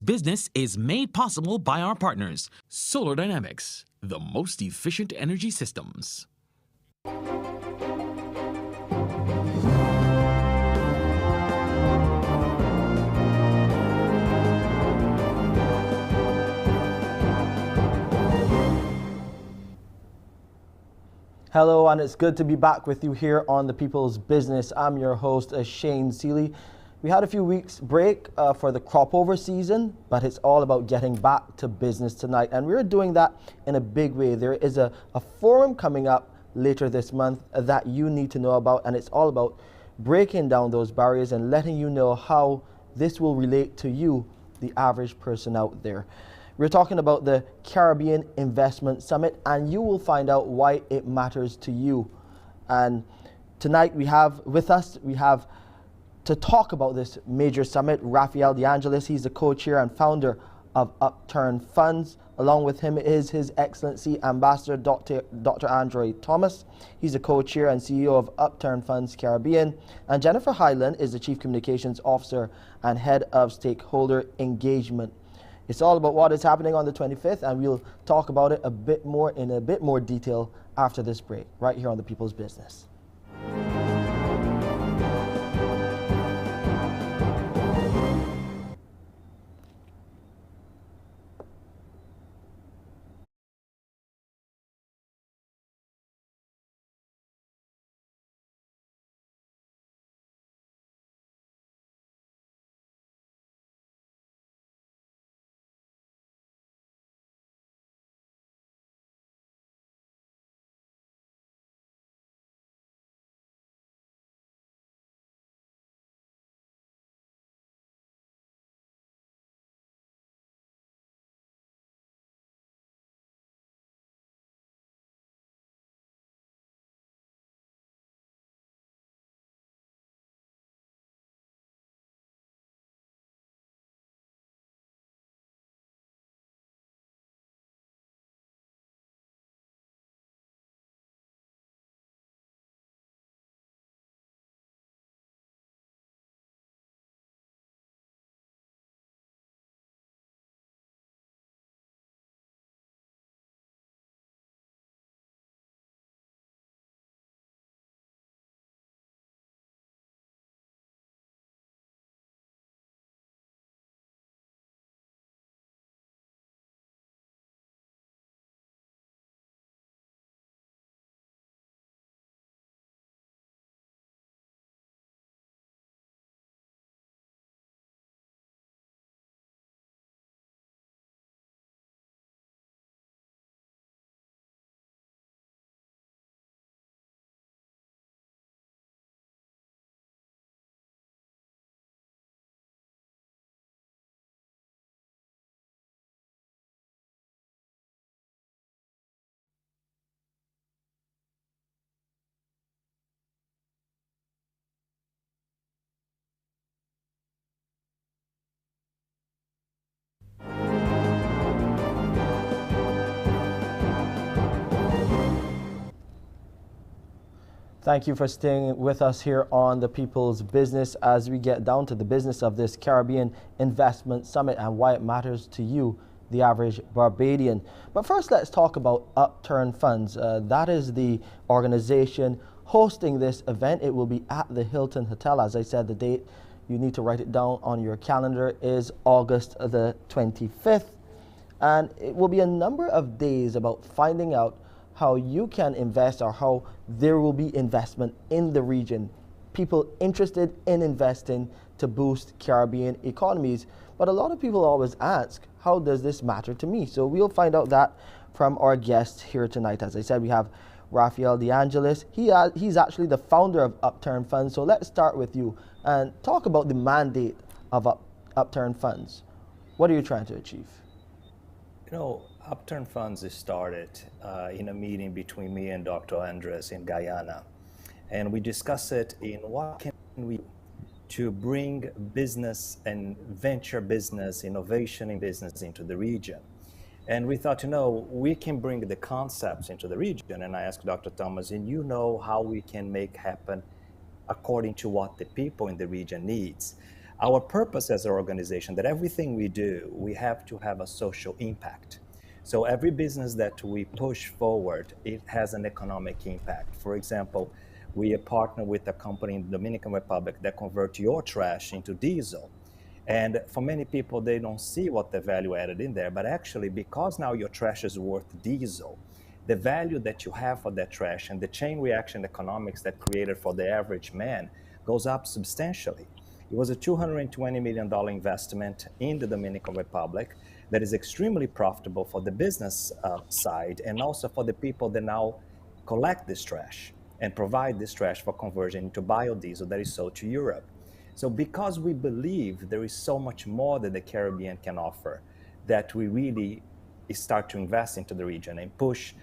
Business is made possible by our partners, Solar Dynamics, the most efficient energy systems. Hello, and it's good to be back with you here on The People's Business. I'm your host, Shane Seeley. We had a few weeks break for the crop over season, but it's all about getting back to business tonight. And we're doing that in a big way. There is a forum coming up later this month that you need to know about, and it's all about breaking down those barriers and letting you know how this will relate to you, the average person out there. We're talking about the Caribbean Investment Summit, and you will find out why it matters to you. And tonight we have to talk about this major summit, Raphael DeAngelis. He's the co-chair and founder of Upturn Funds. Along with him is His Excellency Ambassador Dr. Andre Thomas. He's the co-chair and CEO of Upturn Funds Caribbean. And Jennifer Highland is the Chief Communications Officer and Head of Stakeholder Engagement. It's all about what is happening on the 25th, and we'll talk about it in a bit more detail after this break, right here on The People's Business. Thank you for staying with us here on The People's Business as we get down to the business of this Caribbean Investment Summit and why it matters to you, the average Barbadian. But first, let's talk about Upturn Funds. That is the organization hosting this event. It will be at the Hilton Hotel. As I said, the date, you need to write it down on your calendar, is August the 25th. And it will be a number of days about finding out how you can invest or how there will be investment in the region. People interested in investing to boost Caribbean economies. But a lot of people always ask, how does this matter to me? So we'll find out that from our guests here tonight. As I said, we have Raphael DeAngelis. He's actually the founder of Upturn Funds. So let's start with you and talk about the mandate of Upturn Funds. What are you trying to achieve? You know, Upturn Funds is started in a meeting between me and Dr. Andres in Guyana. And we discuss it in what can we do to bring business and venture business, innovation in business into the region. And we thought, we can bring the concepts into the region. And I asked Dr. Thomas, and you know how we can make happen according to what the people in the region needs. Our purpose as an organization, that everything we do, we have to have a social impact. So every business that we push forward, it has an economic impact. For example, we partner with a company in the Dominican Republic that converts your trash into diesel. And for many people, they don't see what the value added in there, but actually, because now your trash is worth diesel, the value that you have for that trash and the chain reaction economics that created for the average man goes up substantially. It was a $220 million investment in the Dominican Republic that is extremely profitable for the business side and also for the people that now collect this trash and provide this trash for conversion into biodiesel that is sold to Europe. So because we believe there is so much more that the Caribbean can offer, that we really start to invest into the region and push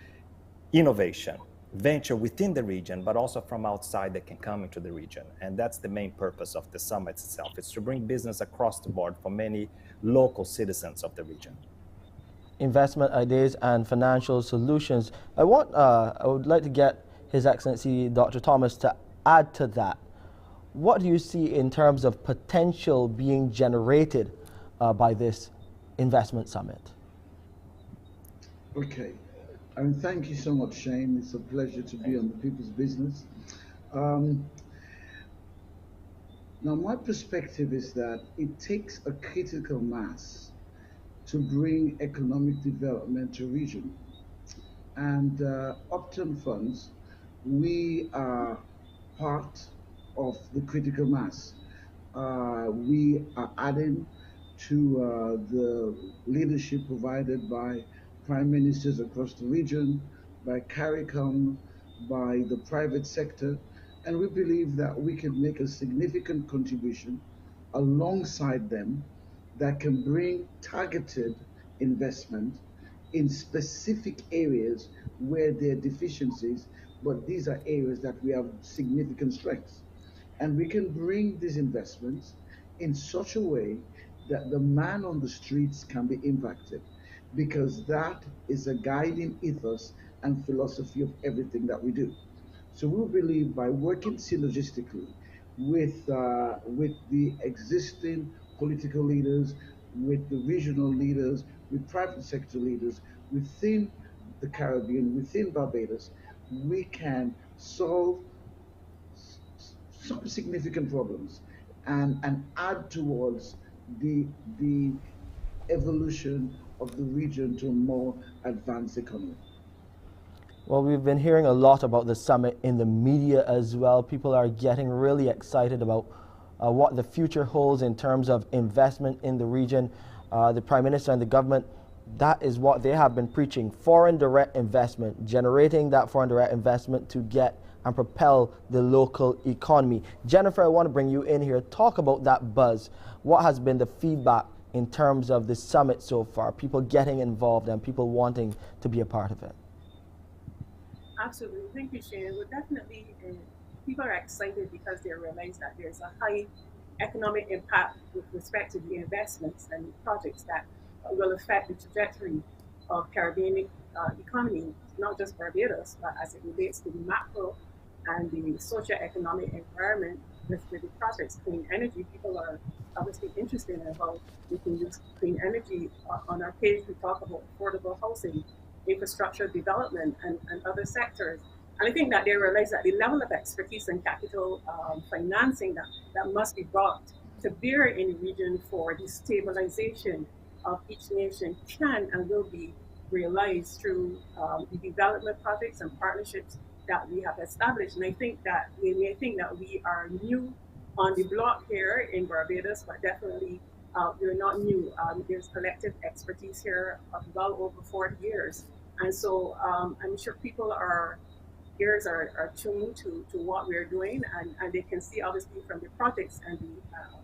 innovation, venture within the region, but also from outside that can come into the region. And that's the main purpose of the summit itself. It's to bring business across the board for many local citizens of the region. Investment ideas and financial solutions. I would like to get His Excellency Dr. Thomas to add to that. What do you see in terms of potential being generated by this investment summit? Okay. And thank you so much, Shane. It's a pleasure to be on the People's Business. Now, my perspective is that it takes a critical mass to bring economic development to a region. And Upturn funds, we are part of the critical mass. We are adding to the leadership provided by prime ministers across the region, by CARICOM, by the private sector, and we believe that we can make a significant contribution alongside them that can bring targeted investment in specific areas where there are deficiencies, but these are areas that we have significant strengths. And we can bring these investments in such a way that the man on the streets can be impacted, because that is a guiding ethos and philosophy of everything that we do. So we believe by working synergistically with the existing political leaders, with the regional leaders, with private sector leaders within the Caribbean, within Barbados, we can solve some significant problems and add towards the evolution of the region to a more advanced economy. Well, we've been hearing a lot about the summit in the media as well. People are getting really excited about what the future holds in terms of investment in the region. The Prime Minister and the government, that is what they have been preaching: foreign direct investment, generating that foreign direct investment to get and propel the local economy. Jennifer, I want to bring you in here. Talk about that buzz. What has been the feedback in terms of the summit so far? People getting involved and people wanting to be a part of it. Absolutely. Thank you, Shane. Well, definitely, people are excited because they realize that there's a high economic impact with respect to the investments and projects that will affect the trajectory of Caribbean economy, not just Barbados, but as it relates to the macro and the socio-economic environment with the projects. Clean energy, people are obviously interested in how we can use clean energy. On our page, we talk about affordable housing, infrastructure development, and other sectors. And I think that they realize that the level of expertise and capital financing that must be brought to bear in the region for the stabilization of each nation can and will be realized through the development projects and partnerships that we have established. And I think that we may think that we are new on the block here in Barbados, but definitely we're not new. There's collective expertise here of well over 40 years. And so I'm sure people ears are tuned to what we're doing, and they can see obviously from the projects and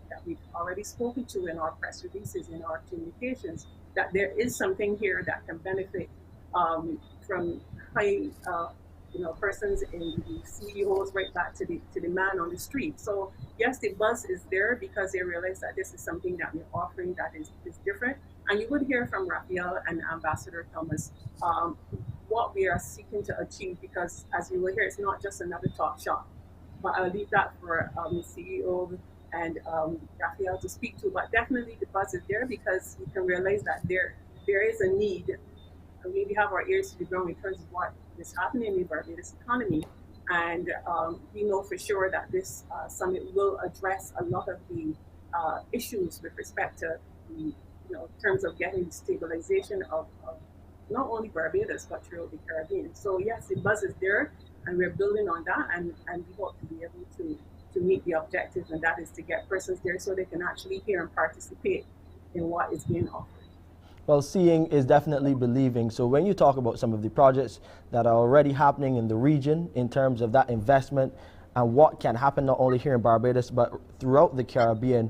that we've already spoken to in our press releases, in our communications, that there is something here that can benefit from high persons in the CEOs right back to the man on the street. So yes, the buzz is there because they realize that this is something that we're offering that is different. And you would hear from Raphael and Ambassador Thomas what we are seeking to achieve, because as you will hear, it's not just another talk shop. But I'll leave that for the CEO and Raphael to speak to. But definitely the buzz is there because you can realize that there is a need. We have our ears to the ground in terms of what is happening in the Barbados economy. And we know for sure that this summit will address a lot of the issues with respect to the, in terms of getting stabilization of not only Barbados but throughout the Caribbean. So yes, the buzz is there, and we're building on that, and we hope to be able to meet the objectives, and that is to get persons there so they can actually hear and participate in what is being offered. Well, seeing is definitely believing. So when you talk about some of the projects that are already happening in the region in terms of that investment and what can happen not only here in Barbados but throughout the Caribbean,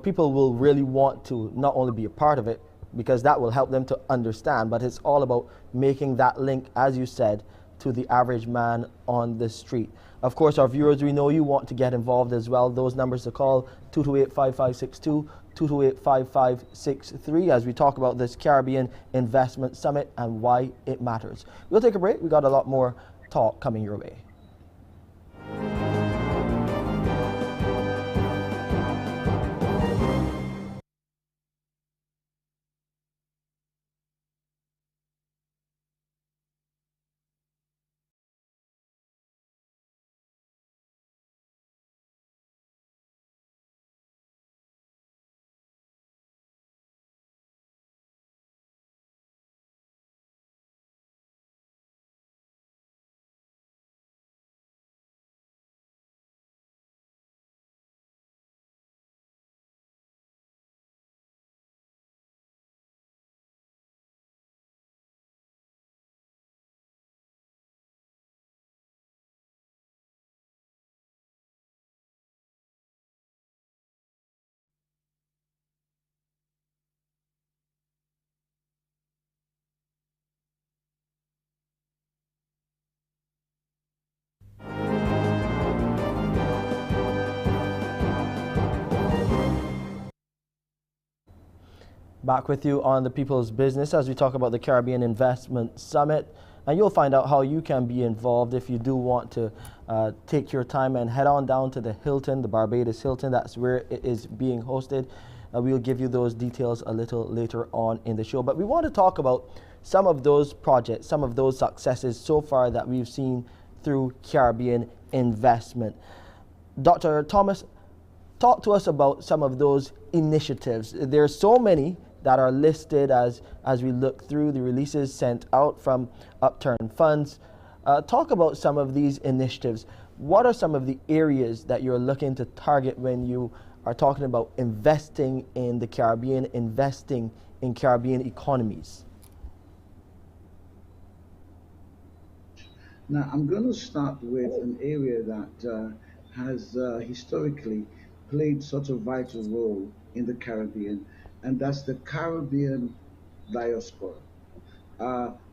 people will really want to not only be a part of it because that will help them to understand, but it's all about making that link, as you said, to the average man on the street. Of course, our viewers, we know you want to get involved as well. Those numbers to call, 228-5562, 228-5563, as we talk about this Caribbean Investment Summit and why it matters. We'll take a break. We got a lot more talk coming your way. Back with you on the People's Business as we talk about the Caribbean Investment Summit. And you'll find out how you can be involved if you do want to take your time and head on down to the Hilton, the Barbados Hilton. That's where it is being hosted. We'll give you those details a little later on in the show. But we want to talk about some of those projects, some of those successes so far that we've seen through Caribbean investment. Dr. Thomas, talk to us about some of those initiatives. There's so many that are listed as we look through the releases sent out from Upturn funds. Talk about some of these initiatives. What are some of the areas that you're looking to target when you are talking about investing in the Caribbean, investing in Caribbean economies? Now, I'm going to start with an area that has historically played such a vital role in the Caribbean, and that's the Caribbean diaspora.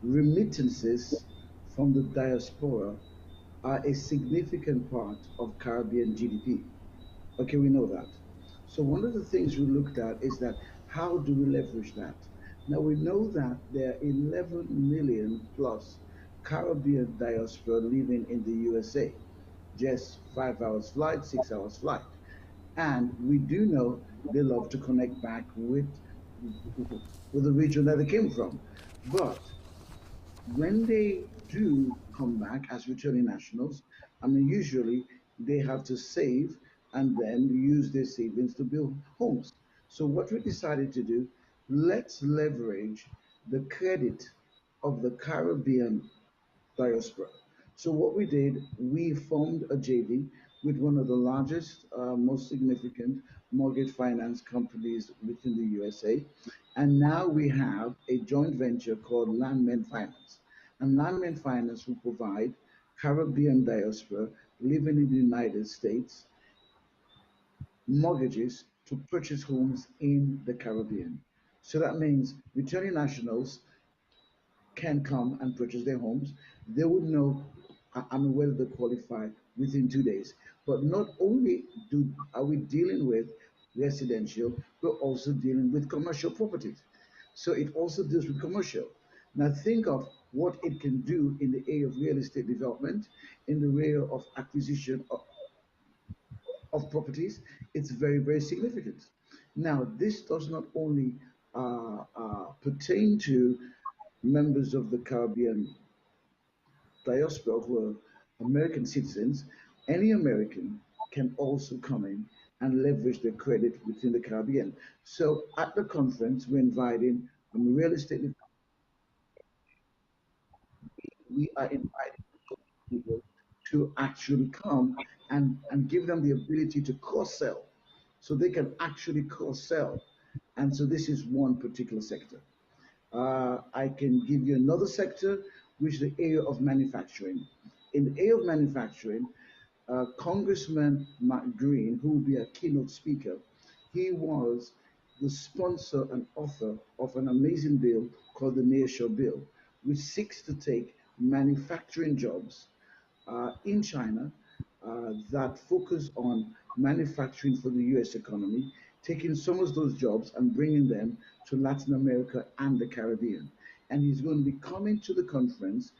Remittances from the diaspora are a significant part of Caribbean GDP. Okay, we know that. So one of the things we looked at is that how do we leverage that? Now we know that there are 11 million plus Caribbean diaspora living in the USA, just 5 hours flight, 6 hours flight. And we do know they love to connect back with the region that they came from. But when they do come back as returning nationals, I mean, usually they have to save and then use their savings to build homes. So what we decided to do, let's leverage the credit of the Caribbean diaspora. So what we did, we formed a JV with one of the largest, most significant mortgage finance companies within the USA. And now we have a joint venture called Landmen Finance. And Landmen Finance will provide Caribbean diaspora living in the United States mortgages to purchase homes in the Caribbean. So that means returning nationals can come and purchase their homes. They would know, I mean, whether they qualify within 2 days. But not only are we dealing with residential, we're also dealing with commercial properties. So it also deals with commercial. Now think of what it can do in the area of real estate development, in the area of acquisition of properties, it's very, very significant. Now, this does not only pertain to members of the Caribbean diaspora who are American citizens. Any American can also come in and leverage their credit within the Caribbean. So at the conference, we're inviting real estate. We are inviting people to actually come and give them the ability to cross-sell so they can actually cross-sell. And so this is one particular sector. I can give you another sector, which is the area of manufacturing. In the area of manufacturing, Congressman Matt Green, who will be a keynote speaker, he was the sponsor and author of an amazing bill called the Nearshore Bill, which seeks to take manufacturing jobs in China that focus on manufacturing for the US economy, taking some of those jobs and bringing them to Latin America and the Caribbean. And he's going to be coming to the conference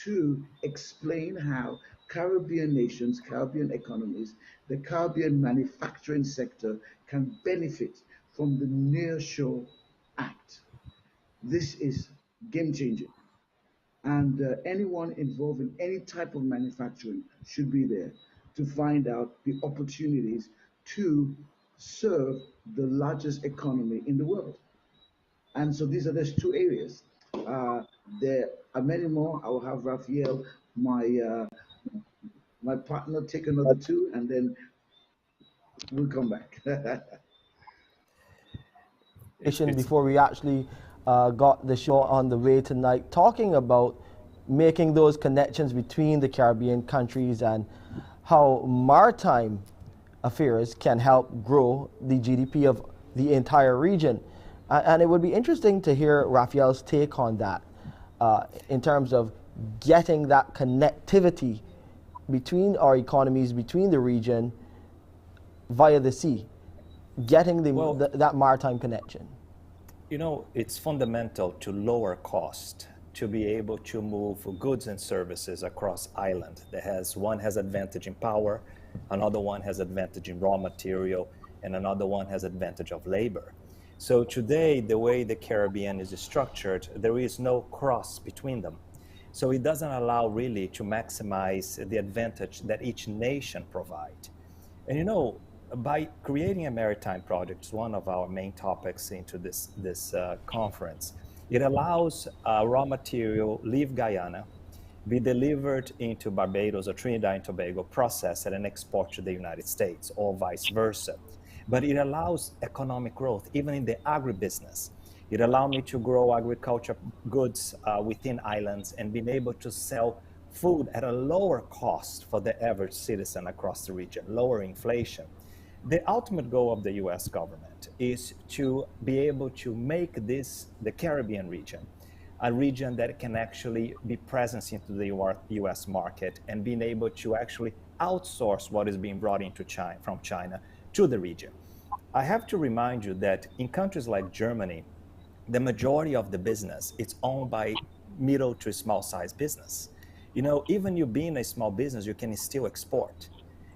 to explain how Caribbean nations, Caribbean economies, the Caribbean manufacturing sector can benefit from the Nearshore Act. This is game changing. And anyone involved in any type of manufacturing should be there to find out the opportunities to serve the largest economy in the world. And so these are just two areas. There are many more. I will have Raphael, my partner, take another two, and then we'll come back. Before we actually got the show on the way tonight, talking about making those connections between the Caribbean countries and how maritime affairs can help grow the GDP of the entire region. And it would be interesting to hear Raphael's take on that in terms of getting that connectivity between our economies, between the region via the sea, getting that maritime connection. You know, it's fundamental to lower cost to be able to move goods and services across island. One has advantage in power, another one has advantage in raw material, and another one has advantage of labor. So today, the way the Caribbean is structured, there is no cross between them. So it doesn't allow really to maximize the advantage that each nation provides. And you know, by creating a maritime project, one of our main topics into this conference, it allows raw material leave Guyana, be delivered into Barbados or Trinidad and Tobago, processed and export to the United States, or vice versa. But it allows economic growth, even in the agribusiness. It allowed me to grow agriculture goods within islands and being able to sell food at a lower cost for the average citizen across the region, lower inflation. The ultimate goal of the US government is to be able to make the Caribbean region, a region that can actually be present into the US market and being able to actually outsource what is being brought into China, from China to the region. I have to remind you that in countries like Germany, the majority of the business is owned by middle to small size business. You know, even you being a small business, you can still export.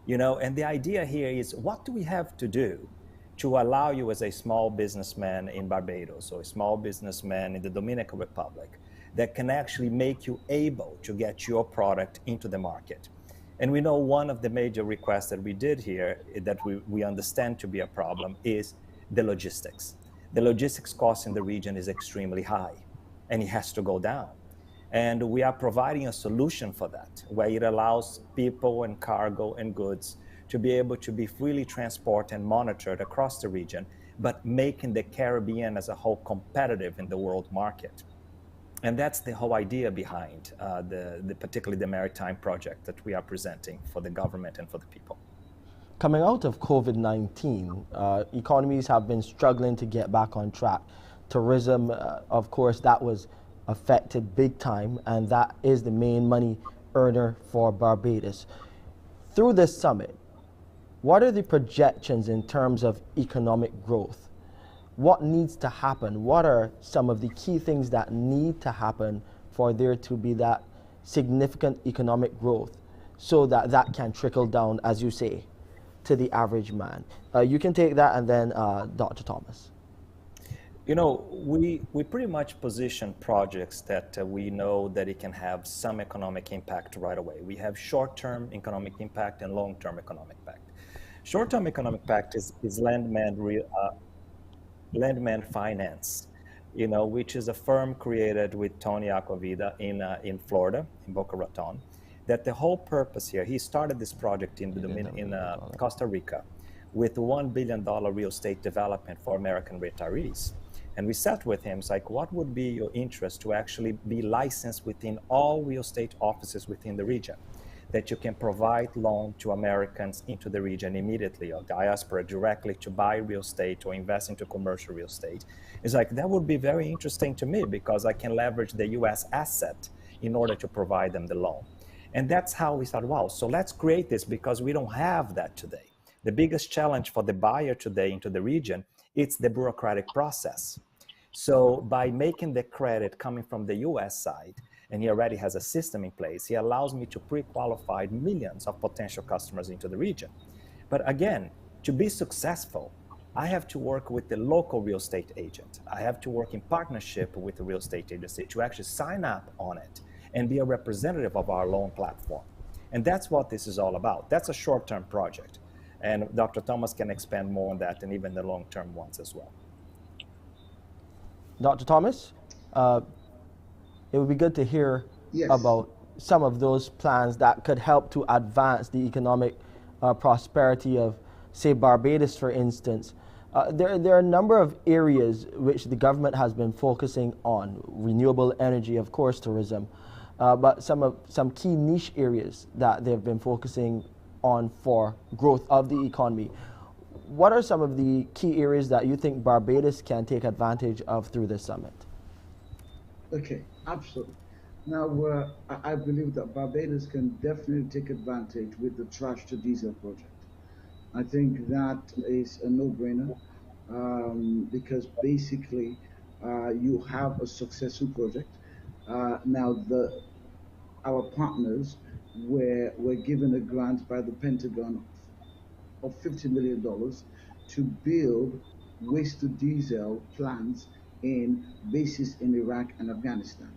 You know, and the idea here is, what do we have to do to allow you as a small businessman in Barbados or a small businessman in the Dominican Republic that can actually make you able to get your product into the market? And we know one of the major requests that we did here that we understand to be a problem is the logistics. The logistics cost in the region is extremely high, and it has to go down. And we are providing a solution for that, where it allows people and cargo and goods to be able to be freely transported and monitored across the region, but making the Caribbean as a whole competitive in the world market. And that's the whole idea behind particularly the maritime project that we are presenting for the government and for the people. Coming out of COVID-19, economies have been struggling to get back on track. Tourism, of course, that was affected big time, and that is the main money earner for Barbados. Through this summit, what are the projections in terms of economic growth? What needs to happen? What are some of the key things that need to happen for there to be that significant economic growth so that that can trickle down, as you say, to the average man? You can take that, and then Dr. Thomas. You know, we pretty much position projects that we know that it can have some economic impact right away. We have short-term economic impact and long-term economic impact. Short-term economic impact is Landman Finance, you know, which is a firm created with Tony Aquavida in Florida, in Boca Raton. That the whole purpose here, he started this project in Costa Rica with $1 billion real estate development for American retirees. And we sat with him, it's like, what would be your interest to actually be licensed within all real estate offices within the region? That you can provide loan to Americans into the region immediately, or diaspora directly, to buy real estate or invest into commercial real estate. It's like, that would be very interesting to me because I can leverage the US asset in order to provide them the loan. And that's how we thought, wow, so let's create this because we don't have that today. The biggest challenge for the buyer today into the region, it's the bureaucratic process. So by making the credit coming from the US side, and he already has a system in place, he allows me to pre-qualify millions of potential customers into the region. But again, to be successful, I have to work with the local real estate agent. I have to work in partnership with the real estate agency to actually sign up on it and be a representative of our loan platform. And that's what this is all about. That's a short-term project. And Dr. Thomas can expand more on that and even the long-term ones as well. Dr. Thomas, it would be good to hear about some of those plans that could help to advance the economic prosperity of, say, Barbados, for instance. There are a number of areas which the government has been focusing on: renewable energy, of course, tourism, but some key niche areas that they've been focusing on for growth of the economy. What are some of the key areas that you think Barbados can take advantage of through this summit? Okay, absolutely. Now, I believe that Barbados can definitely take advantage with the trash to diesel project. I think that is a no-brainer because basically you have a successful project. Now, our partners were given a grant by the Pentagon of $50 million to build waste to diesel plants in bases in Iraq and Afghanistan.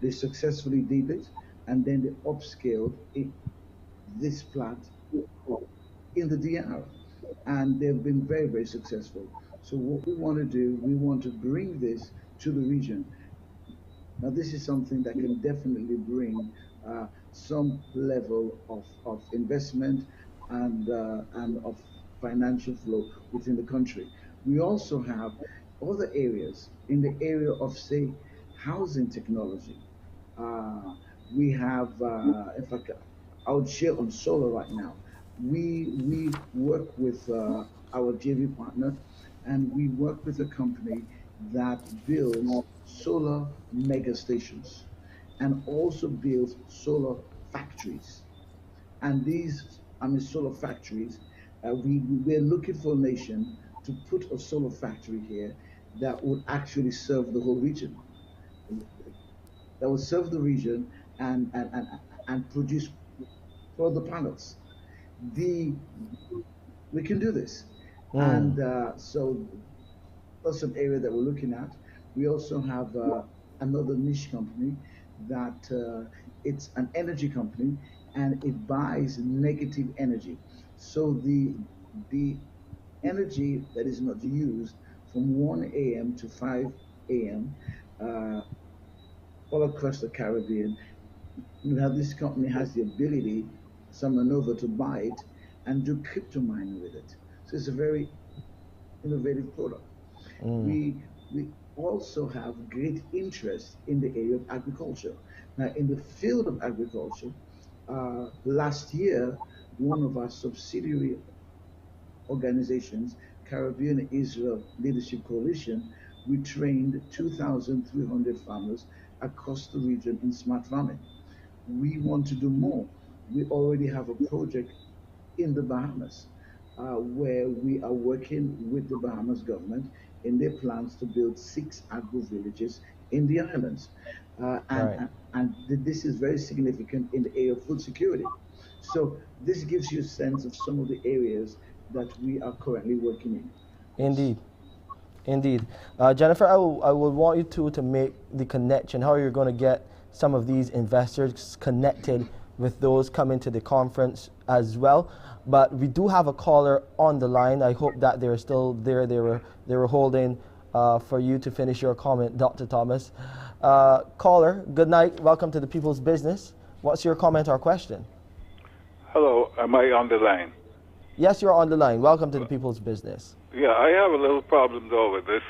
They successfully did it, and then they upscaled this plant in the DR, and they've been very, very successful. So what we want to do, we want to bring this to the region. Now, this is something that can definitely bring some level of investment and of financial flow within the country. We also have other areas in the area of, say, housing technology. Uh, we have, in fact, I would share on solar right now. We work with our JV partner, and we work with a company that builds solar mega stations and also builds solar factories. And these, I mean, solar factories, we're looking for a nation to put a solar factory here that would actually serve the whole region, that would serve the region and produce for the panels. The We can do this, and so that's an area that we're looking at. We also have another niche company that it's an energy company and it buys negative energy. So the energy that is not used from 1 a.m. to 5 a.m. Uh, all across the Caribbean, you have this company has the ability, someone over to buy it and do crypto mining with it. So it's a very innovative product. We also have great interest in the area of agriculture. Now, in the field of agriculture, last year, one of our subsidiary organizations, Caribbean Israel Leadership Coalition, we trained 2,300 farmers across the region in smart farming. We want to do more. We already have a project in the Bahamas, where we are working with the Bahamas government in their plans to build 6 agro-villages in the islands. Right. And this is very significant in the area of food security. So this gives you a sense of some of the areas that we are currently working in. Yes. Indeed. Indeed. Jennifer, I will want you to make the connection, how you're going to get some of these investors connected with those coming to the conference as well. But we do have a caller on the line. I hope that they're still there. They were holding for you to finish your comment, Dr. Thomas. Caller, good night. Welcome to the People's Business. What's your comment or question? Hello, am I on the line? Yes, you're on the line. Welcome to the People's Business. Yeah, I have a little problem though with this,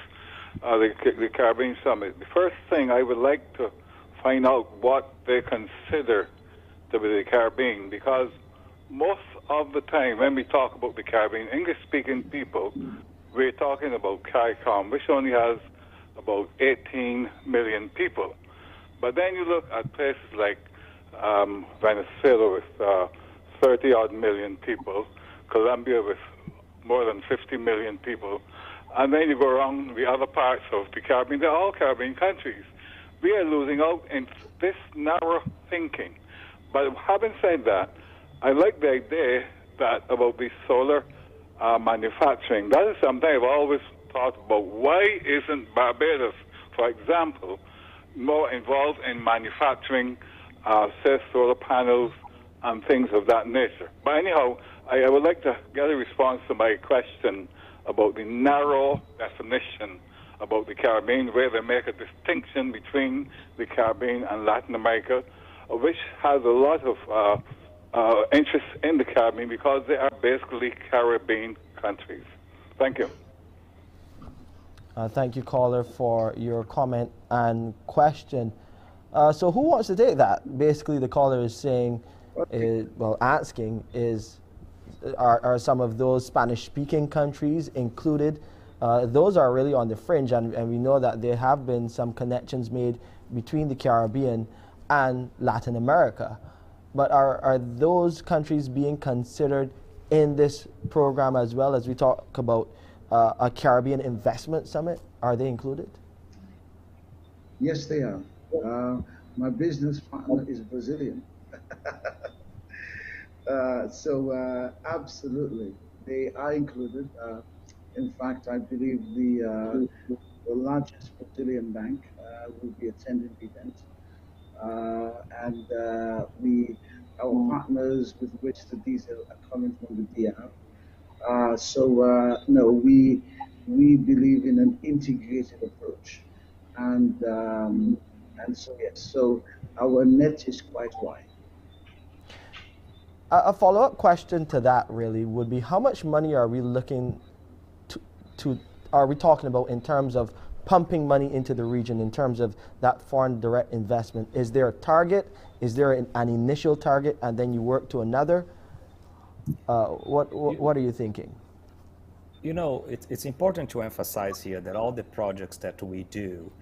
the Caribbean Summit. The first thing I would like to find out what they consider to be the Caribbean, because most of the time when we talk about the Caribbean, English-speaking people, we're talking about CARICOM, which only has about 18 million people. But then you look at places like Venezuela with 30-odd million people, Colombia with more than 50 million people, and then you go around the other parts of the Caribbean. They're all Caribbean countries. We are losing out in this narrow thinking. But having said that, I like the idea that about the solar manufacturing. That is something I've always thought about. Why isn't Barbados, for example, more involved in manufacturing, say, solar panels and things of that nature? But anyhow, I would like to get a response to my question about the narrow definition about the Caribbean, where they make a distinction between the Caribbean and Latin America, which has a lot of interest in the Caribbean because they are basically Caribbean countries. Thank you. Thank you, caller, for your comment and question. So who wants to take that? Basically, the caller is saying, asking is, are some of those Spanish-speaking countries included? Those are really on the fringe, and we know that there have been some connections made between the Caribbean and Latin America. But are those countries being considered in this program as well, as we talk about a Caribbean investment summit? Are they included? Yes, they are. My business partner is Brazilian. So absolutely, they are included. In fact, I believe the largest Brazilian bank will be attending the event, and our partners with which the diesel are coming from the DR. No, we believe in an integrated approach, and so yes, so our net is quite wide. A follow-up question to that really would be, how much money are we looking are we talking about in terms of pumping money into the region, in terms of that foreign direct investment? Is there a target? Is there an initial target and then you work to another? What are you thinking? You know, it's important to emphasize here that all the projects that we do,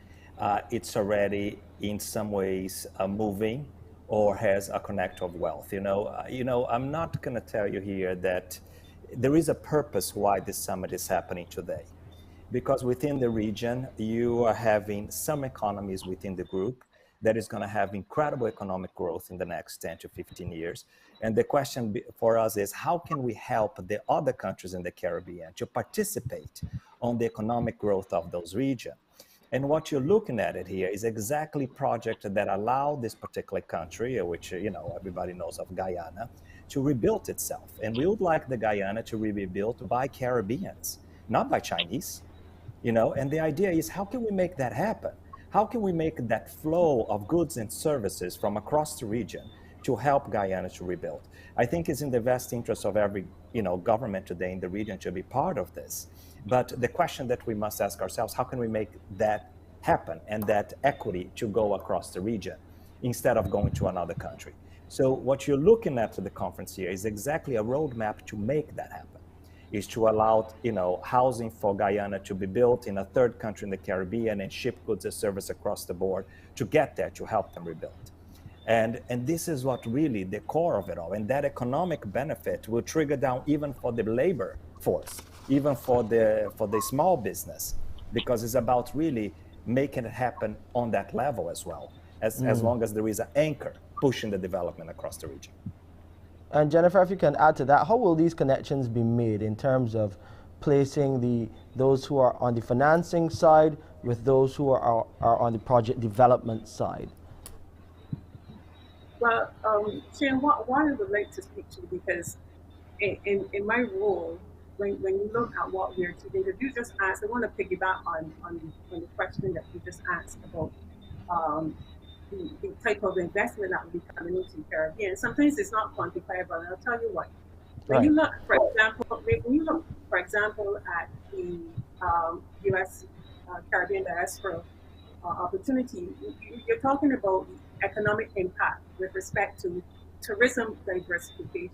it's already in some ways moving or has a connect of wealth. You know, I'm not going to tell you here that there is a purpose why this summit is happening today, because within the region you are having some economies within the group that is going to have incredible economic growth in the next 10 to 15 years. And the question for us is, how can we help the other countries in the Caribbean to participate on the economic growth of those regions? And what you're looking at it here is exactly projects that allow this particular country, which, you know, everybody knows of, Guyana, to rebuild itself. And we would like the Guyana to be rebuilt by Caribbeans, not by Chinese, you know. And the idea is, how can we make that happen? How can we make that flow of goods and services from across the region to help Guyana to rebuild? I think it's in the best interest of every, you know, government today in the region to be part of this. But the question that we must ask ourselves, how can we make that happen and that equity to go across the region instead of going to another country? So what you're looking at the conference here is exactly a roadmap to make that happen, is to allow, you know, housing for Guyana to be built in a third country in the Caribbean and ship goods and service across the board to get there, to help them rebuild. And this is what really the core of it all. And that economic benefit will trigger down even for the labor force, even for the small business, because it's about really making it happen on that level as well, as long as there is an anchor pushing the development across the region. And Jennifer, if you can add to that, how will these connections be made in terms of placing those who are on the financing side with those who are on the project development side? Well, Shane, what I would like to speak to, because in my role, when you look at what we're achieving, if you just asked, I want to piggyback on the question that you just asked about um, the type of investment that will be coming into the Caribbean. Sometimes it's not quantifiable, and I'll tell you what. When Right. you look, for example, at the U.S. Caribbean diaspora opportunity, you're talking about the economic impact with respect to tourism diversification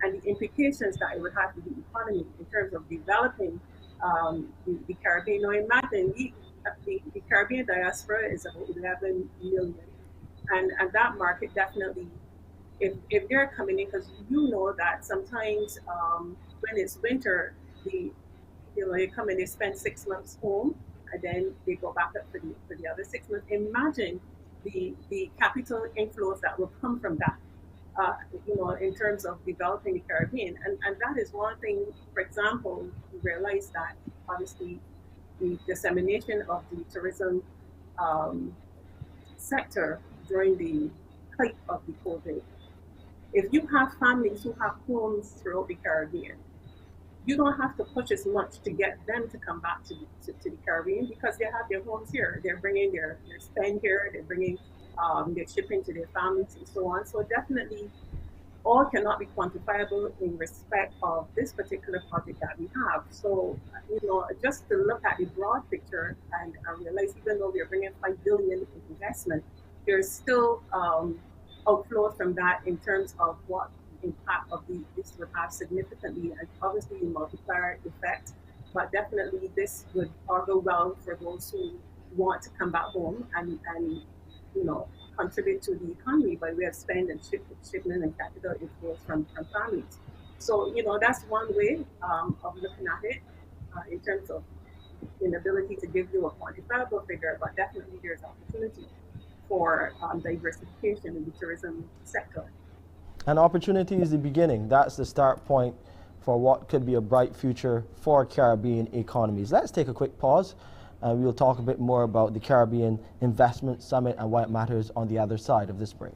and the implications that it would have to the economy in terms of developing the Caribbean. Now, imagine the Caribbean diaspora is about 11 million, and that market definitely, if they're coming in, because you know that sometimes when it's winter, they come in, they spend 6 months home, and then they go back up for the other 6 months. Imagine the capital inflows that will come from that. In terms of developing the Caribbean, and that is one thing. For example, we realize that obviously the dissemination of the tourism um, sector during the height of the COVID. If you have families who have homes throughout the Caribbean, you don't have to push as much to get them to come back to the Caribbean because they have their homes here. They're bringing their spend here. They're bringing their shipping to their families and so on. So definitely, all cannot be quantifiable in respect of this particular project that we have. So, just to look at the broad picture and realize, even though we are bringing 5 billion in investment, there's still outflows from that in terms of what impact of this would have significantly, and obviously the multiplier effect. But definitely, this would augur well for those who want to come back home and you know contribute to the economy by way of spend and shipment and capital inflows from families. So, that's one way of looking at it in terms of inability to give you a quantifiable figure, but definitely there's opportunity for diversification in the tourism sector. And opportunity is the beginning. That's the start point for what could be a bright future for Caribbean economies. Let's take a quick pause. We'll talk a bit more about the Caribbean Investment Summit and why it matters on the other side of this break.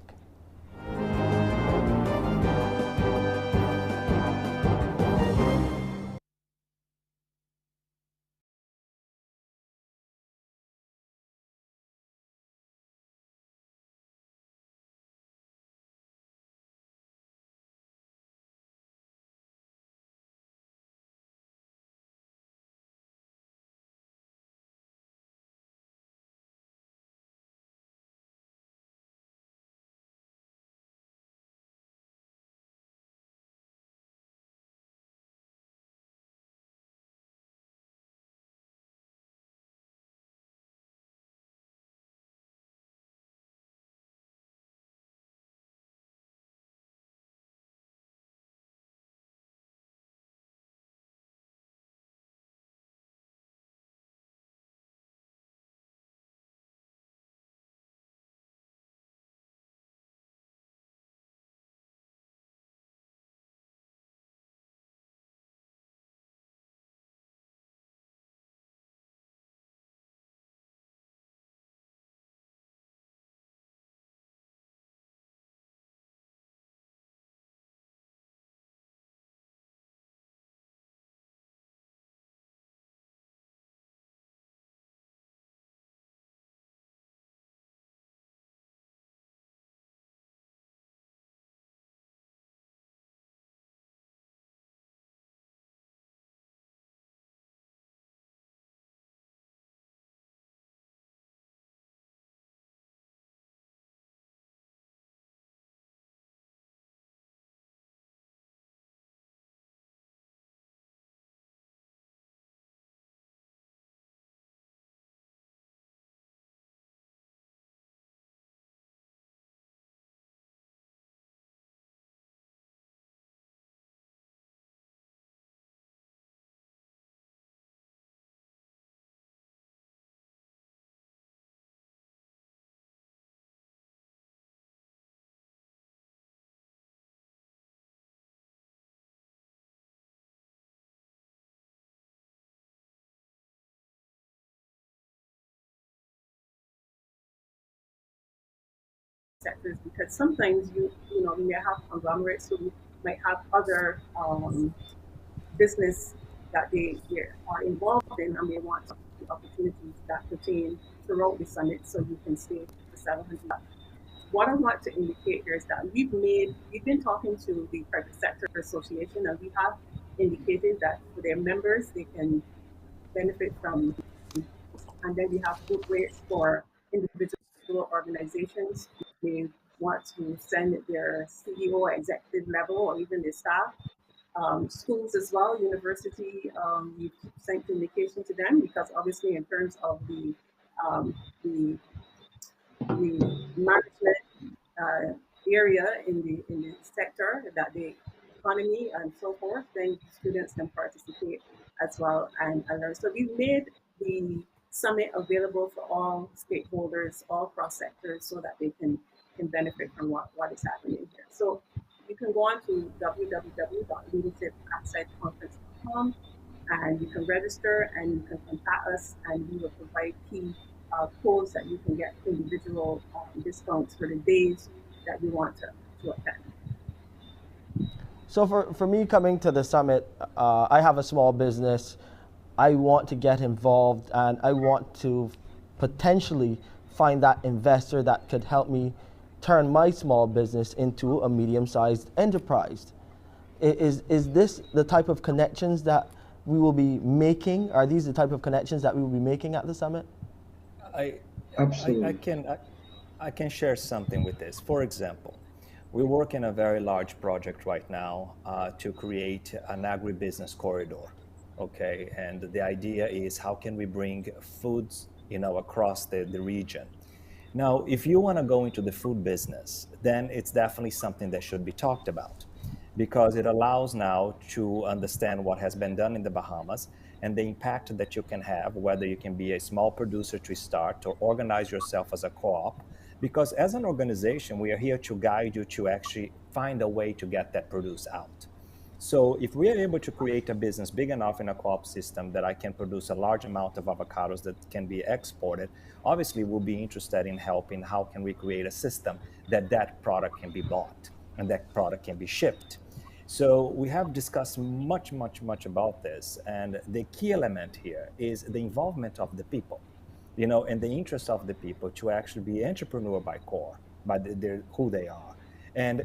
sectors, because sometimes we may have conglomerates who might have other business that they are involved in, and they want the opportunities that pertain throughout the summit, so you can stay for 700. What I want to indicate here is that we've been talking to the private sector association, and we have indicated that for their members they can benefit from, and then we have food rates for individual organizations. They want to send their CEO, executive level, or even their staff. Schools as well, university, we sent communication to them, because obviously in terms of the management area in the sector, that the economy and so forth, then students can participate as well and learn. So we've made the summit available for all stakeholders, all cross sectors, so that they can benefit from what is happening here. So you can go on to www.leadershipoutsideconference.com, and you can register and you can contact us, and we will provide key codes that you can get individual discounts for the days that you want to attend. So for me coming to the summit, I have a small business. I want to get involved, and I want to potentially find that investor that could help me turn my small business into a medium-sized enterprise. Is this the type of connections that we will be making? Are these the type of connections that we will be making at the summit? Absolutely. I can share something with this. For example, we work in a very large project right now to create an agri-business corridor. Okay, and the idea is, how can we bring foods, across the region? Now, if you want to go into the food business, then it's definitely something that should be talked about, because it allows now to understand what has been done in the Bahamas and the impact that you can have, whether you can be a small producer to start or organize yourself as a co-op. Because as an organization, we are here to guide you to actually find a way to get that produce out. So if we are able to create a business big enough in a co-op system that I can produce a large amount of avocados that can be exported, obviously we'll be interested in helping how can we create a system that product can be bought and that product can be shipped. So we have discussed much about this, and the key element here is the involvement of the people, and the interest of the people to actually be entrepreneur by core, by who they are. And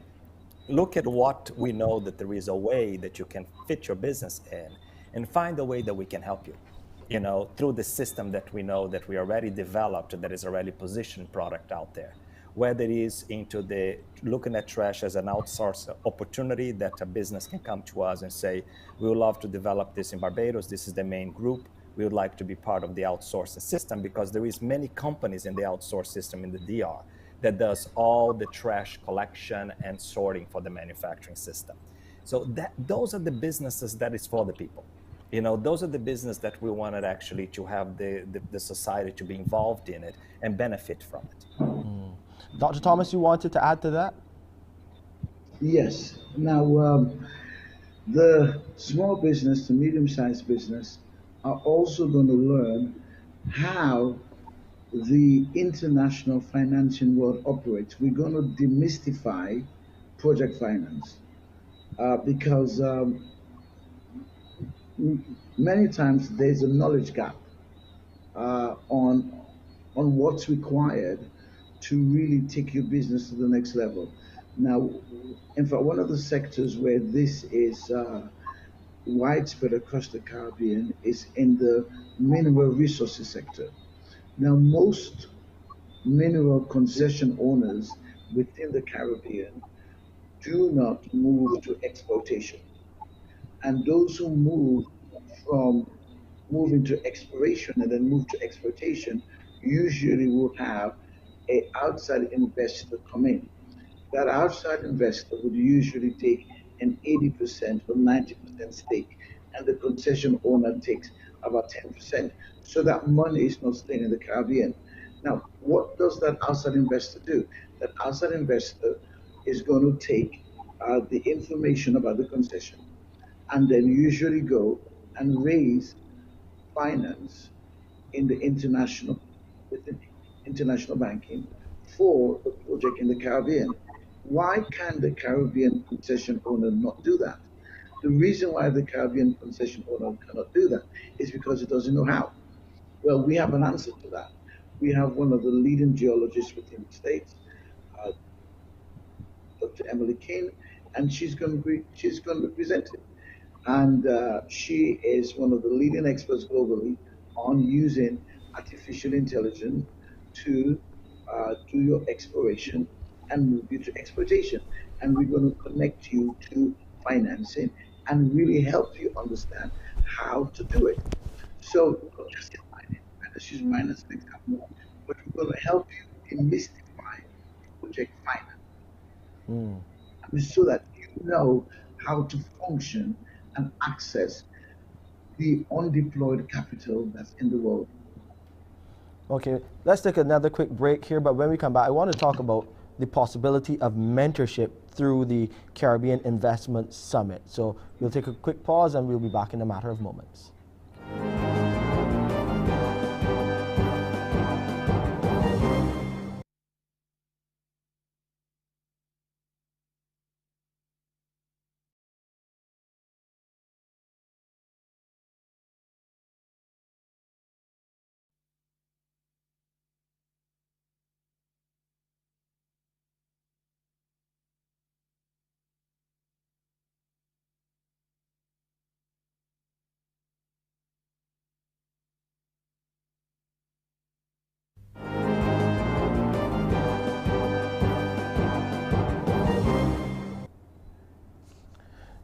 look at what we know, that there is a way that you can fit your business in, and find a way that we can help you, through the system that we know that we already developed, that is already positioned product out there. Whether it is into the looking at trash as an outsource opportunity, that a business can come to us and say, we would love to develop this in Barbados. This is the main group. We would like to be part of the outsourcing system, because there is many companies in the outsource system in the DR that does all the trash collection and sorting for the manufacturing system. So those are the businesses that is for the people. Those are the business that we wanted actually to have the society to be involved in it and benefit from it. Dr. Thomas, you wanted to add to that? Yes. Now, the small business to medium-sized business are also going to learn how the international financing world operates. We're going to demystify project finance because many times there's a knowledge gap on what's required to really take your business to the next level. Now, in fact, one of the sectors where this is widespread across the Caribbean is in the mineral resources sector. Now, most mineral concession owners within the Caribbean do not move to exploitation. And those who move into exploration and then move to exploitation usually will have an outside investor come in. That outside investor would usually take an 80% or 90% stake, and the concession owner takes about 10%. So that money is not staying in the Caribbean. Now, what does that outside investor do? That outside investor is going to take the information about the concession and then usually go and raise finance in the international, within international banking for the project in the Caribbean. Why can the Caribbean concession owner not do that? The reason why the Caribbean concession owner cannot do that is because it doesn't know how. Well, we have an answer to that. We have one of the leading geologists within the States, uh, Dr. Emily King, and she's going to be presenting. And she is one of the leading experts globally on using artificial intelligence to do your exploration and move you to exploitation. And we're going to connect you to financing and really help you understand how to do it. So not just in mining, and let's use mining as an example, but we're going to help you demystify project finance Mm. so that you know how to function and access the undeployed capital that's in the world. Okay, let's take another quick break here, but when we come back, I want to talk about the possibility of mentorship through the Caribbean Investment Summit. So we'll take a quick pause and we'll be back in a matter of moments.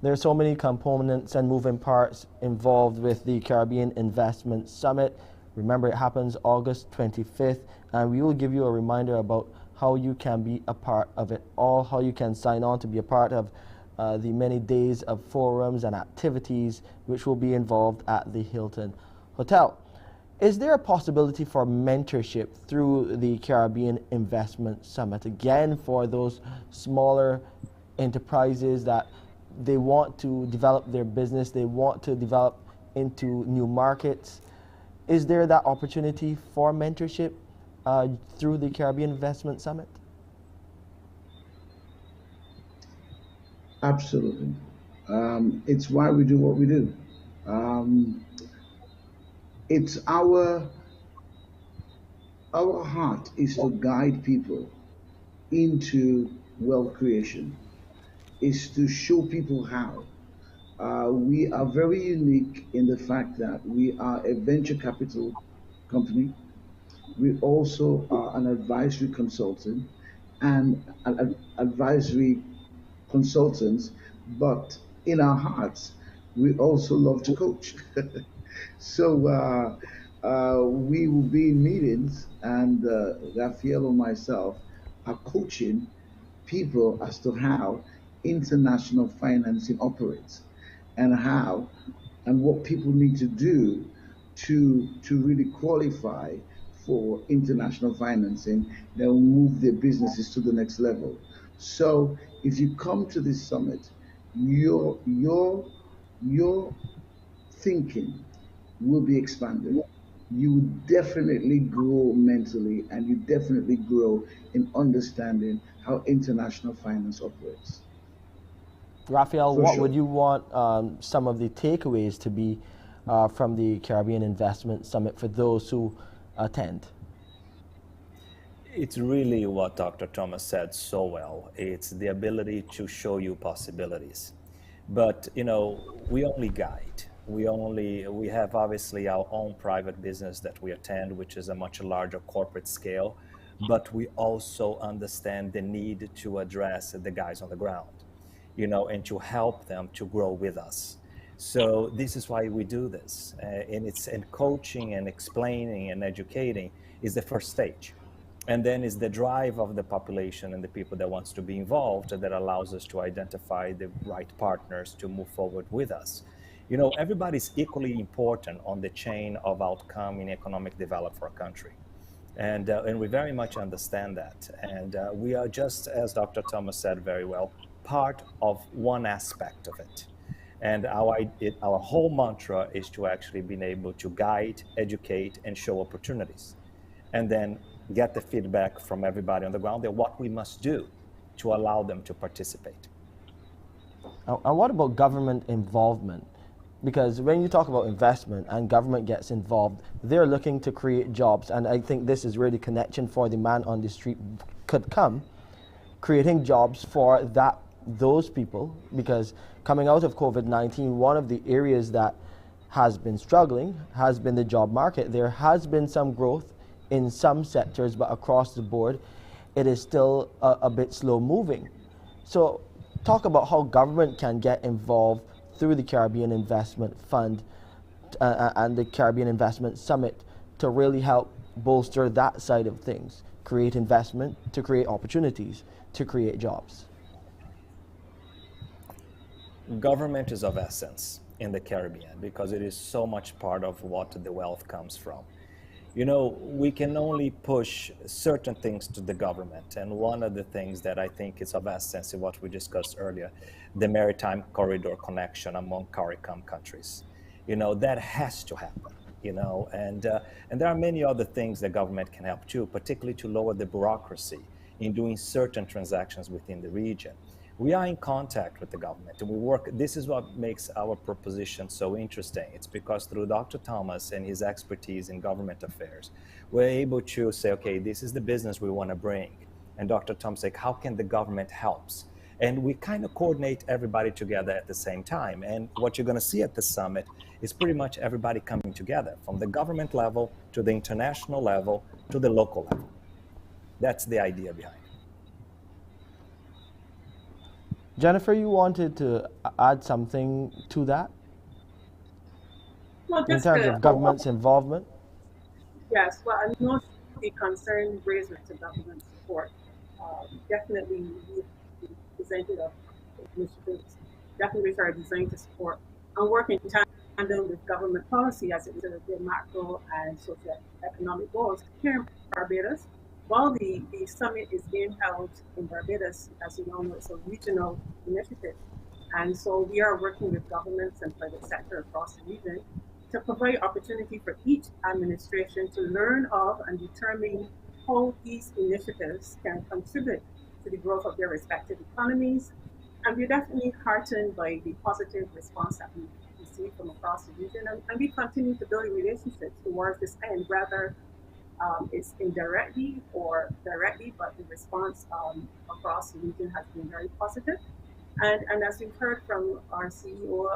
There are so many components and moving parts involved with the Caribbean Investment Summit. Remember, it happens August 25th, and we will give you a reminder about how you can be a part of it all, how you can sign on to be a part of the many days of forums and activities which will be involved at the Hilton Hotel. Is there a possibility for mentorship through the Caribbean Investment Summit? Again, for those smaller enterprises that they want to develop their business, they want to develop into new markets. Is there that opportunity for mentorship through the Caribbean Investment Summit? Absolutely. It's why we do what we do. Um, it's our heart is to guide people into wealth creation, is to show people how. We are very unique in the fact that we are a venture capital company. We also are an advisory consultant and an advisory consultants, but in our hearts, we also love to coach. So we will be in meetings, and Raphael or myself are coaching people as to how international financing operates and how and what people need to do to really qualify for international financing that will move their businesses to the next level. So if you come to this summit, your thinking will be expanded. You will definitely grow mentally, and you definitely grow in understanding how international finance operates. Raphael, For what would sure. you want some of the takeaways to be from the Caribbean Investment Summit for those who attend? It's really what Dr. Thomas said so well. It's the ability to show you possibilities. But, we only guide. We have obviously our own private business that we attend, which is a much larger corporate scale, but we also understand the need to address the guys on the ground, and to help them to grow with us. So this is why we do this. And coaching and explaining and educating is the first stage. And then is the drive of the population and the people that wants to be involved that allows us to identify the right partners to move forward with us. Everybody's equally important on the chain of outcome in economic development for a country. And we very much understand that. And we are just, as Dr. Thomas said very well, part of one aspect of it. And our whole mantra is to actually be able to guide, educate, and show opportunities. And then get the feedback from everybody on the ground and what we must do to allow them to participate. And what about government involvement? Because when you talk about investment and government gets involved, they're looking to create jobs. And I think this is where the connection for the man on the street could come, creating jobs for those people. Because coming out of COVID-19, one of the areas that has been struggling has been the job market. There has been some growth in some sectors, but across the board, it is still a bit slow moving. So talk about how government can get involved through the Caribbean Investment Fund and the Caribbean Investment Summit to really help bolster that side of things, create investment, to create opportunities, to create jobs. Government is of essence in the Caribbean because it is so much part of what the wealth comes from. You know, we can only push certain things to the government. And one of the things that I think is of essence in what we discussed earlier, the maritime corridor connection among CARICOM countries. You know, that has to happen, you know, and there are many other things that government can help too, particularly to lower the bureaucracy in doing certain transactions within the region. We are in contact with the government and we work. This is what makes our proposition so interesting. It's because through Dr. Thomas and his expertise in government affairs, we're able to say, okay, this is the business we want to bring. And Dr. Thomas said, how can the government help? And we kind of coordinate everybody together at the same time. And what you're going to see at the summit is pretty much everybody coming together from the government level to the international level to the local level. That's the idea behind it. Jennifer, you wanted to add something to that? Well, in terms of government's involvement? Yes, well, I know the concern raised with the government support. Definitely, we presented initiatives, definitely are designed to support and work in tandem with government policy as it is the macro and socio-economic goals here in Barbados. While the summit is being held in Barbados, as you know, it's a regional initiative. And so we are working with governments and private sector across the region to provide opportunity for each administration to learn of and determine how these initiatives can contribute to the growth of their respective economies. And we're definitely heartened by the positive response that we received from across the region. And we continue to build relationships towards this end, whether it's indirectly or directly, but the response across the region has been very positive. And as we've heard from our CEO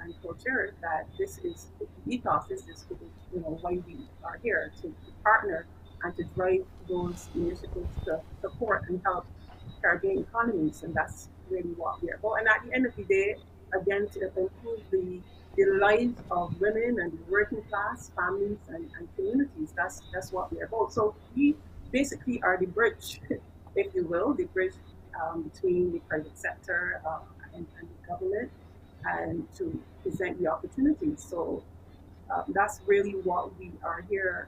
and co-chair, that this is the ethos, this is why we are here to partner and to drive those initiatives to support and help Caribbean economies, and that's really what we're about. And at the end of the day, again, to improve the lives of women and the working class, families and communities, that's what we're about. So we basically are the bridge, if you will, the bridge between the private sector and the government, and to present the opportunities. So that's really what we are here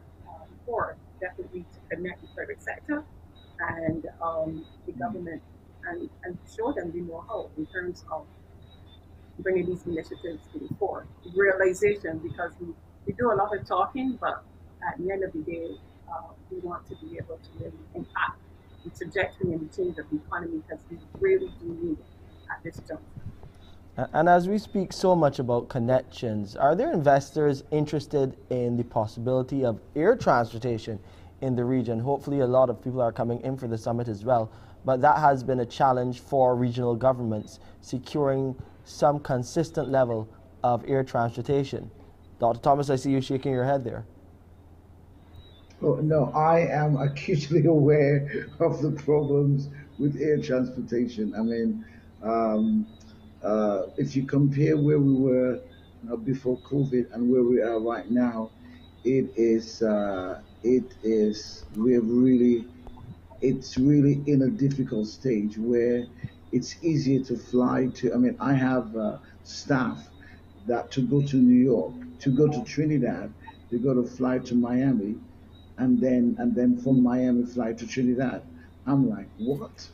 for, definitely to connect the private sector and the government and show them the know-how in terms of bringing these initiatives to the fore. Realization, because we do a lot of talking, but at the end of the day, we want to be able to really impact the trajectory and the change of the economy, because we really do need it at this juncture. And as we speak so much about connections, are there investors interested in the possibility of air transportation in the region? Hopefully a lot of people are coming in for the summit as well, but that has been a challenge for regional governments, securing some consistent level of air transportation. Dr. Thomas, I see you shaking your head there. Oh, no, I am acutely aware of the problems with air transportation. I mean, if you compare where we were before COVID and where we are right now, it's really in a difficult stage where it's easier to fly to. I mean, I have staff that to go to New York, to go to Trinidad, they got to fly to Miami, and then from Miami fly to Trinidad. I'm like, what?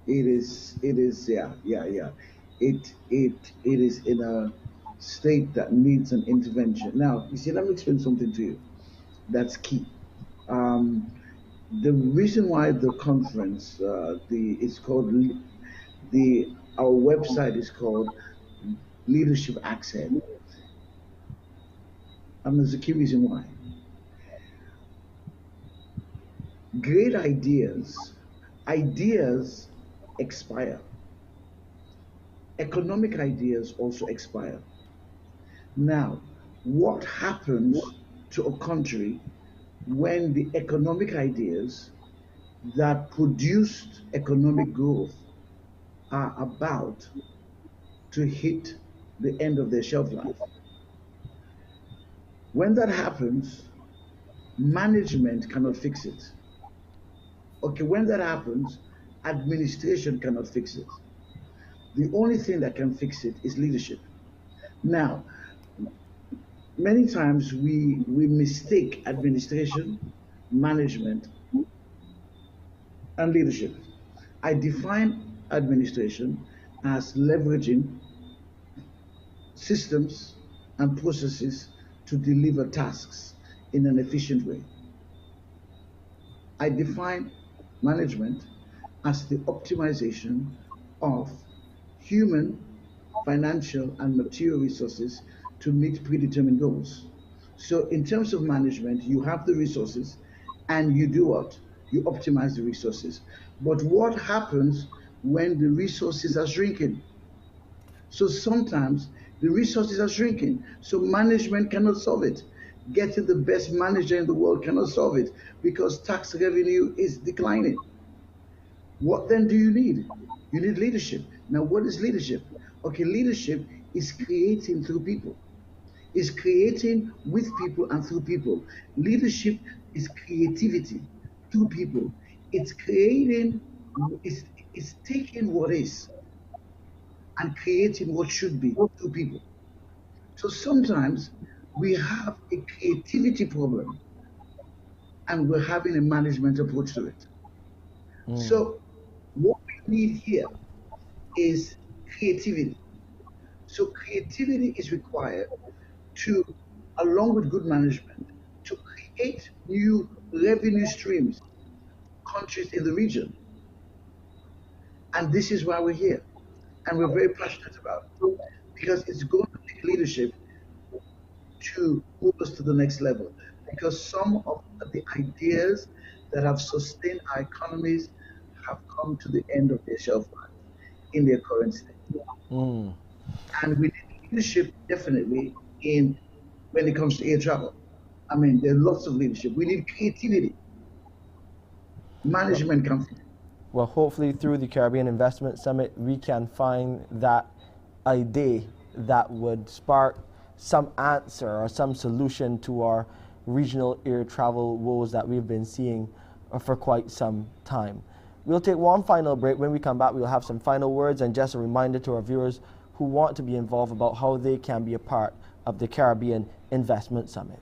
It is yeah. It is in a state that needs an intervention. Now, you see, let me explain something to you that's key. Um, The reason why the conference, it's called our website is called Leadership Access, and there's a key reason why. Great ideas expire. Economic ideas also expire. Now, what happens to a country when the economic ideas that produced economic growth are about to hit the end of their shelf life? When that happens, management cannot fix it. Okay, when that happens, administration cannot fix it. The only thing that can fix it is leadership. Now, many times we mistake administration, management, and leadership. I define administration as leveraging systems and processes to deliver tasks in an efficient way. I define management as the optimization of human, financial, and material resources to meet predetermined goals. So in terms of management, you have the resources and you do what? You optimize the resources. But what happens when the resources are shrinking? So sometimes the resources are shrinking, so management cannot solve it. Getting the best manager in the world cannot solve it because tax revenue is declining. What then do you need? You need leadership. Now, what is leadership? Okay, leadership is creating through people. It's creating with people and through people. Leadership is creativity through people. It's creating, it's taking what is and creating what should be through people. So sometimes we have a creativity problem and we're having a management approach to it. So what we need here is creativity. So creativity is required to, along with good management, to create new revenue streams, countries in the region. And this is why we're here. And we're very passionate about it because it's going to take leadership to move us to the next level. Because some of the ideas that have sustained our economies have come to the end of their shelf life in their current state. And we need leadership definitely when it comes to air travel. I mean, there are lots of leadership. We need creativity. Management comes in. Well, hopefully through the Caribbean Investment Summit, we can find that idea that would spark some answer or some solution to our regional air travel woes that we've been seeing for quite some time. We'll take one final break. When we come back, we'll have some final words and just a reminder to our viewers who want to be involved about how they can be a part of the Caribbean Investment Summit.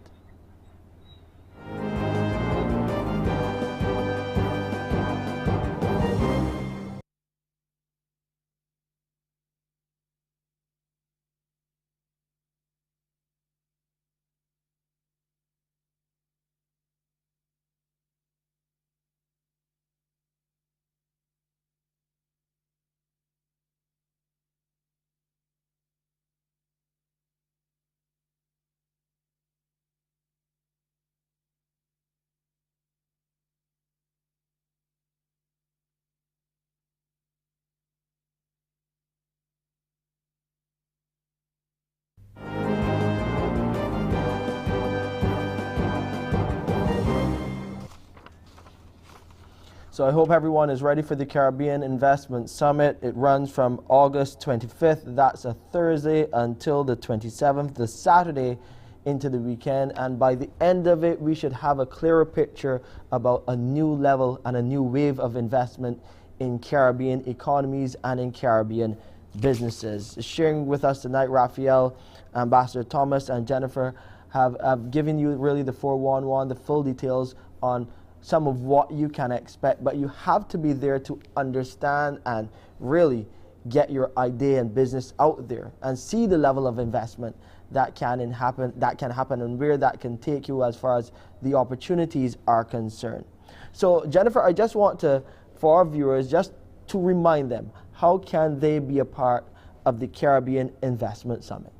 So I hope everyone is ready for the Caribbean Investment Summit. It runs from August 25th, that's a Thursday, until the 27th, the Saturday into the weekend. And by the end of it, we should have a clearer picture about a new level and a new wave of investment in Caribbean economies and in Caribbean businesses. Sharing with us tonight, Raphael, Ambassador Thomas, and Jennifer have given you really the 411, the full details on some of what you can expect, but you have to be there to understand and really get your idea and business out there and see the level of investment that can happen and where that can take you as far as the opportunities are concerned. So Jennifer, I just want to, for our viewers, just to remind them, how can they be a part of the Caribbean Investment Summit?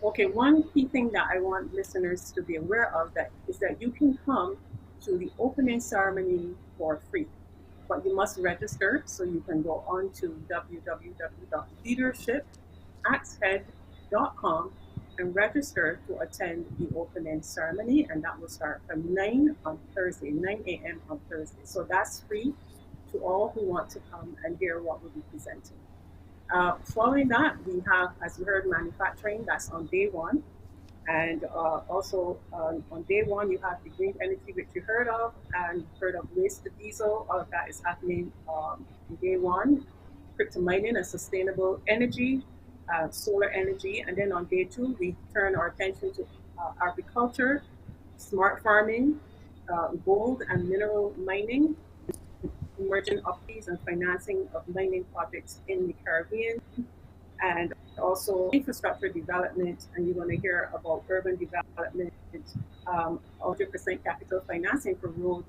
Okay, one key thing that I want listeners to be aware of is that you can come to the opening ceremony for free, but you must register. So you can go on to www.leadershipaxhead.com and register to attend the opening ceremony, and that will start from 9 on Thursday, 9 a.m. on Thursday. So that's free to all who want to come and hear what we'll be presenting. Following that, we have, as you heard, manufacturing. That's on day one. And also on day one, you have the green energy, which you heard of, and heard of waste to diesel. All of that is happening on day one. Crypto mining and sustainable energy, solar energy. And then on day two, we turn our attention to agriculture, smart farming, gold and mineral mining, emerging opportunities and financing of mining projects in the Caribbean, and also infrastructure development. And you're going to hear about urban development, 100% capital financing for road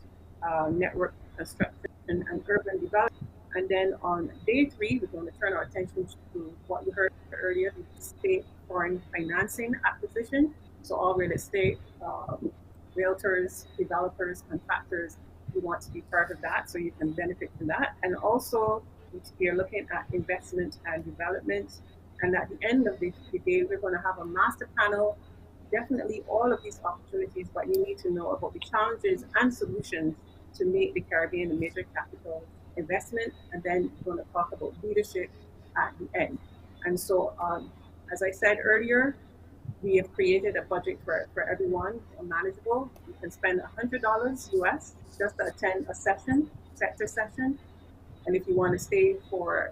network construction and urban development. And then on day three, we're going to turn our attention to what you heard earlier, the state foreign financing acquisition. So all real estate, realtors, developers, contractors, you want to be part of that, so you can benefit from that. And also, we are looking at investment and development. And at the end of the day, we're going to have a master panel. Definitely all of these opportunities, but you need to know about the challenges and solutions to make the Caribbean a major capital investment. And then we're going to talk about leadership at the end. And so, as I said earlier, we have created a budget for everyone, manageable. You can spend $100 US just to attend a session, sector session. And if you want to stay for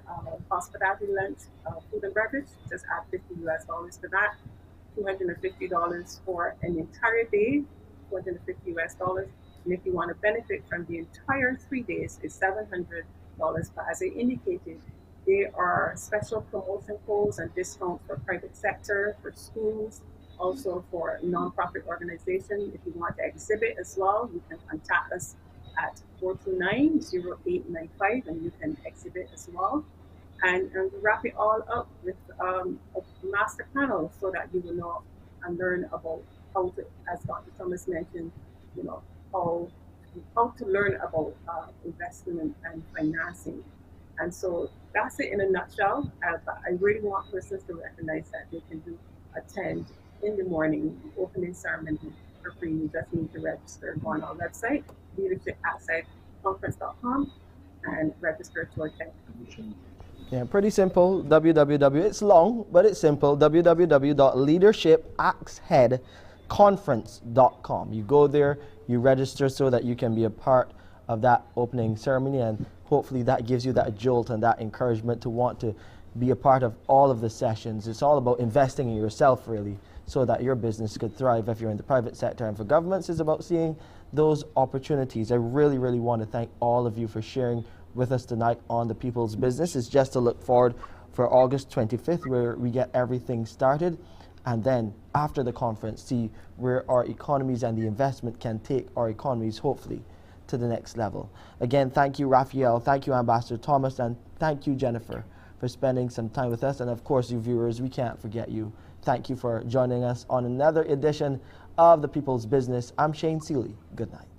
hospitality lunch, food and beverage, just add $50 US for that. $250 for an entire day, $250 US. And if you want to benefit from the entire 3 days, it's $700. But as I indicated, there are special promotion codes and discounts for private sector, for schools, also for nonprofit organizations. If you want to exhibit as well, you can contact us at 429-0895 and you can exhibit as well. And we wrap it all up with a master panel so that you will know and learn about how to, as Dr. Thomas mentioned, you know, how to learn about investment and financing. And so that's it in a nutshell. But I really want persons to recognize that they can attend in the morning, the opening ceremony for free. You just need to register. Go on our website, leadershipaxheadconference.com, and register to attend. Yeah, pretty simple. It's long, but it's simple. www.leadershipaxheadconference.com. You go there, you register so that you can be a part of that opening ceremony, and hopefully that gives you that jolt and that encouragement to want to be a part of all of the sessions. It's all about investing in yourself, really, so that your business could thrive if you're in the private sector. And for governments, it's about seeing those opportunities. I really, really want to thank all of you for sharing with us tonight on The People's Business. It's just to look forward for August 25th, where we get everything started. And then after the conference, see where our economies and the investment can take our economies, hopefully, to the next level. Again, thank you, Raphael. Thank you, Ambassador Thomas. And thank you, Jennifer, for spending some time with us. And of course, you viewers, we can't forget you. Thank you for joining us on another edition of The People's Business. I'm Shane Seeley. Good night.